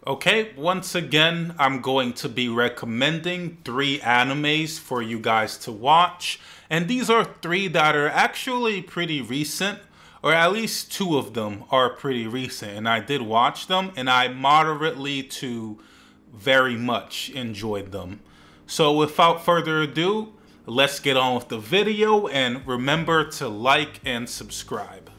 Okay, once again, I'm going to be recommending 3 animes for you guys to watch. And these are 3 that are actually pretty recent, or at least 2 of them are pretty recent. And I did watch them, and I moderately to very much enjoyed them. So without further ado, let's get on with the video, and remember to like and subscribe.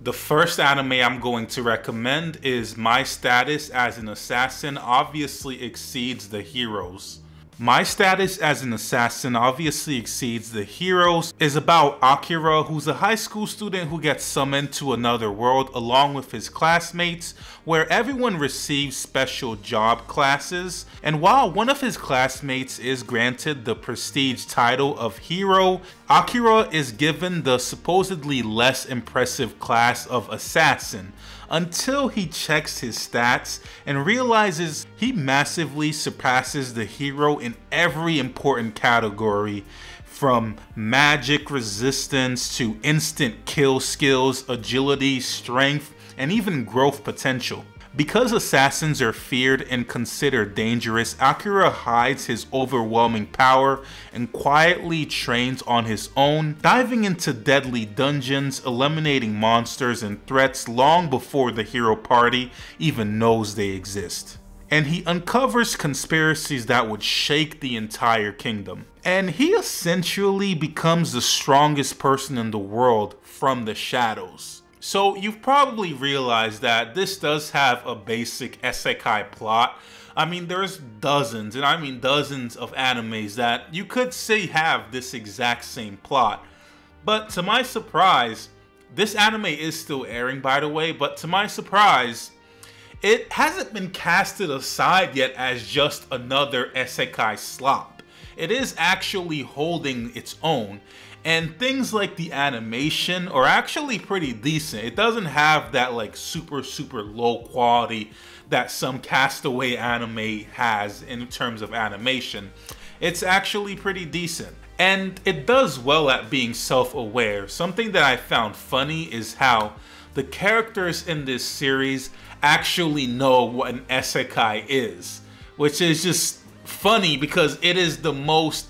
The first anime I'm going to recommend is My Status as an Assassin obviously exceeds the heroes. My Status as an Assassin obviously exceeds the heroes is about Akira, who's a high school student who gets summoned to another world along with his classmates, where everyone receives special job classes. And while one of his classmates is granted the prestige title of hero, Akira is given the supposedly less impressive class of assassin, until he checks his stats and realizes he massively surpasses the hero in every important category, from magic resistance to instant kill skills, agility, strength, and even growth potential. Because assassins are feared and considered dangerous, Akira hides his overwhelming power and quietly trains on his own, diving into deadly dungeons, eliminating monsters and threats long before the hero party even knows they exist. And he uncovers conspiracies that would shake the entire kingdom. And he essentially becomes the strongest person in the world from the shadows. So you've probably realized that this does have a basic isekai plot. I mean, there's dozens, and I mean dozens of animes that you could say have this exact same plot. But to my surprise, this anime is still airing, by the way, but to my surprise, it hasn't been casted aside yet as just another isekai slop. It is actually holding its own. And things like the animation are actually pretty decent. It doesn't have that like super low quality that some castaway anime has in terms of animation. It's actually pretty decent. And it does well at being self-aware. Something that I found funny is how the characters in this series actually know what an isekai is, which is just funny because it is the most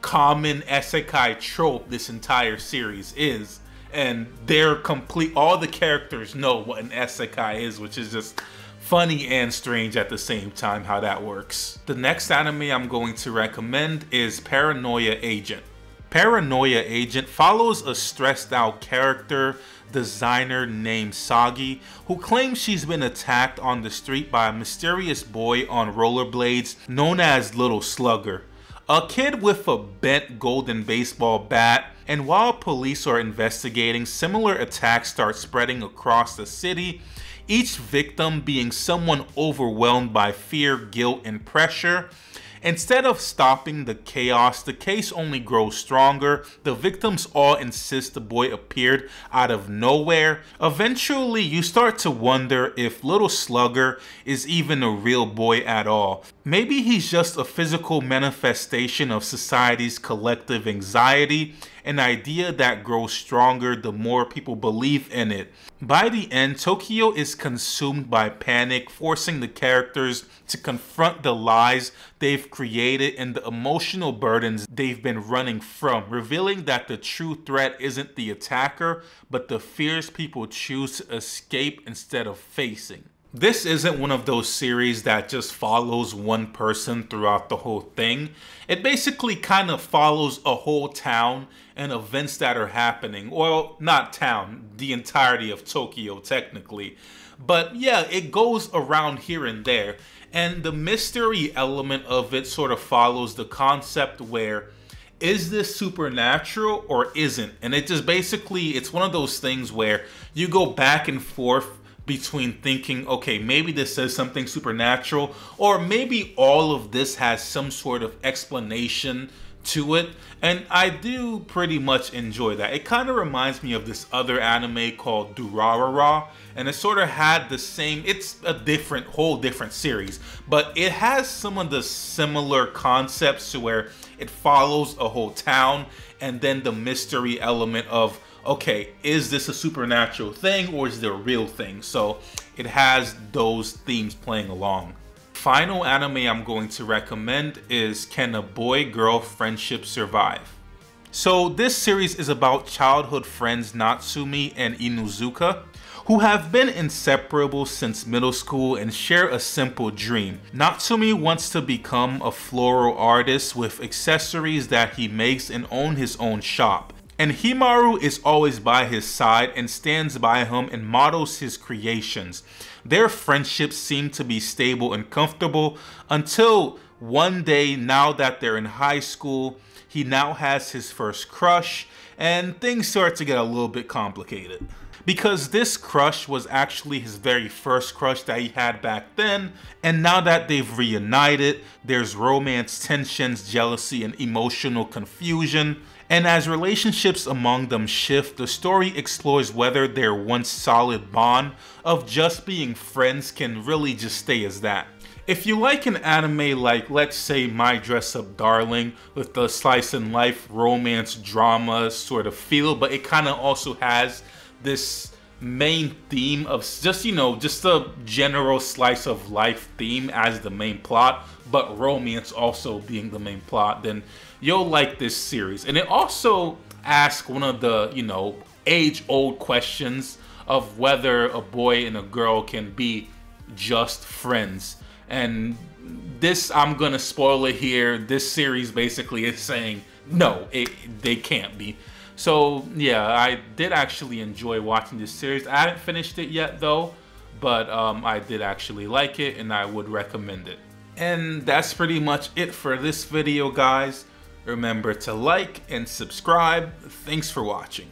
common isekai trope this entire series is, and all the characters know what an isekai is, which is just funny and strange at the same time how that works. The next anime I'm going to recommend is Paranoia Agent. Paranoia Agent follows a stressed out character designer named Sagi, who claims she's been attacked on the street by a mysterious boy on rollerblades known as Little Slugger, a kid with a bent golden baseball bat. And while police are investigating, similar attacks start spreading across the city, each victim being someone overwhelmed by fear, guilt, and pressure. Instead of stopping the chaos, the case only grows stronger. The victims all insist the boy appeared out of nowhere. Eventually, you start to wonder if Little Slugger is even a real boy at all. Maybe he's just a physical manifestation of society's collective anxiety, an idea that grows stronger the more people believe in it. By the end, Tokyo is consumed by panic, forcing the characters to confront the lies they've created and the emotional burdens they've been running from, revealing that the true threat isn't the attacker, but the fears people choose to escape instead of facing. This isn't one of those series that just follows one person throughout the whole thing. It basically kind of follows a whole town and events that are happening. Well, not town, the entirety of Tokyo technically. But yeah, it goes around here and there. And the mystery element of it sort of follows the concept where, is this supernatural or isn't? And it just basically, it's one of those things where you go back and forth between thinking, okay, maybe this is something supernatural, or maybe all of this has some sort of explanation to it. And I do pretty much enjoy that. It kind of reminds me of this other anime called Durarara, and it sort of had the same, it's a whole different series, but it has some of the similar concepts to where it follows a whole town, and then the mystery element of, okay, is this a supernatural thing or is it a real thing? So it has those themes playing along. final anime I'm going to recommend is Can a Boy-Girl Friendship Survive? So this series is about childhood friends Natsumi and Inuzuka, who have been inseparable since middle school and share a simple dream. Natsumi wants to become a floral artist with accessories that he makes and own his own shop. And Himaru is always by his side and stands by him and models his creations. Their friendships seem to be stable and comfortable until one day, now that they're in high school, he now has his first crush and things start to get a little bit complicated. Because this crush was actually his very first crush that he had back then, and now that they've reunited, there's romance tensions, jealousy, and emotional confusion. And as relationships among them shift, the story explores whether their once solid bond of just being friends can really just stay as that. If you like an anime like, let's say, My Dress Up Darling, with the slice and life romance drama sort of feel, but it kind of also has this main theme of just, you know, just a general slice of life theme as the main plot, but romance also being the main plot, then you'll like this series. And it also asks one of the, you know, age-old questions of whether a boy and a girl can be just friends. And this, I'm gonna spoil it here, this series basically is saying no, they can't be. So yeah, I did actually enjoy watching this series. I haven't finished it yet though, but I did actually like it and I would recommend it. And that's pretty much it for this video, guys. Remember to like and subscribe. Thanks for watching.